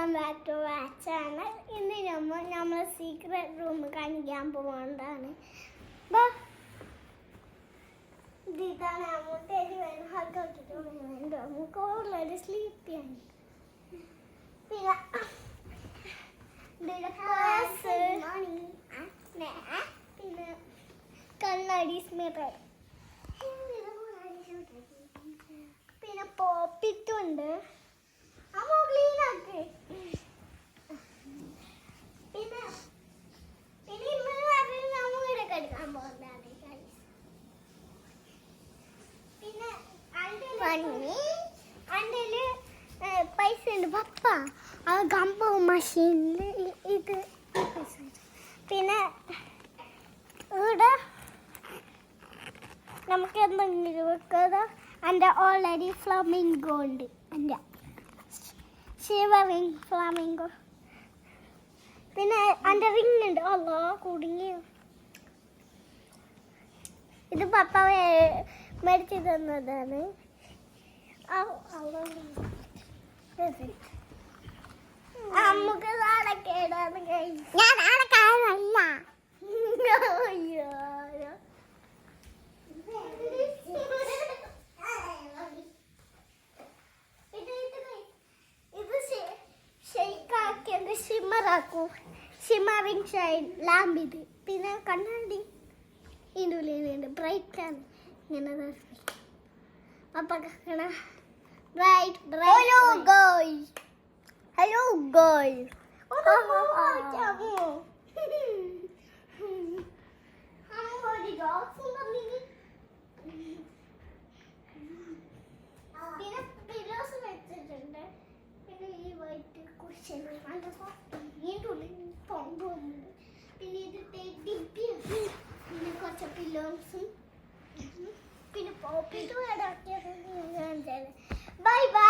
Welcome back to our channel. ഇന്ന് നമ്മൾ secret room കാണിക്കാൻ പോകുന്നതാണ്. ഇതാണ് അമ്മൂട്ടേരി വേണം ഹഗ്ഗാക്കിട്ട് വേണ്ട നമുക്ക് ഓൾറെഡി സ്ലീപ്പ് ചെയ്യാൻ. പിന്നെ കണ്ണാടി മിറർ, പിന്നെ പോപ്പിട്ടുണ്ട്. അമ്മ ക്ലീനാക്ക്. പിന്നെ ഇന്ന് നമ്മളിവിടെ കെടുക്കാൻ പോകുന്നതാണ്. പിന്നെ അണ്ടയില് പൈസ ഉണ്ട് പപ്പ. ആ ഗമ്പ മെഷീനിൽ ഇത് പൈസ. പിന്നെ ഇവിടെ നമുക്ക് എന്തെങ്കിലും വെക്കാതെ എൻ്റെ ഓൾറെഡി ഫ്ലമിംഗോ ഉണ്ട്. എൻ്റെ ഷിവറിങ് ഫ്ലമിംഗോ. പിന്നെ എൻ്റെ റിങ് ഉണ്ട്. അല്ലോ കുടുങ്ങിയോ. ഇത് പപ്പ മേടിച്ചു തന്നതാണ്. നമുക്ക് നാളെക്കേടാണ്. ഞാൻ നാളെക്കാരല്ല. ഇത് ഷിമ്മറാക്കൂ. ഷിമ്മറിങ് ഷൈൻ ലാമ്പ് ഇത്. പിന്നെ കണ്ണാടി ഇതിൻ്റെ ഉള്ളിലുണ്ട്. ബ്രൈറ്റാണ് ഇങ്ങനെ. അപ്പൊ ബ്രൈറ്റ് ഹലോ ഗോയ്സ്. ഹലോ ഗോയ്സ്. പിന്നെ പില്ലോസ് വെച്ചിട്ടുണ്ട്. പിന്നെ ഈ വൈറ്റ് കുഷൻ പൊമ്പുണ്ട്. പിന്നെ ഇത് ടെഡ്ഡിയാണ്. പിന്നെ കുറച്ച് പില്ലോസും പിന്നെ പോപ്പിട്ടും ഇടയ്ക്ക്. Bye bye.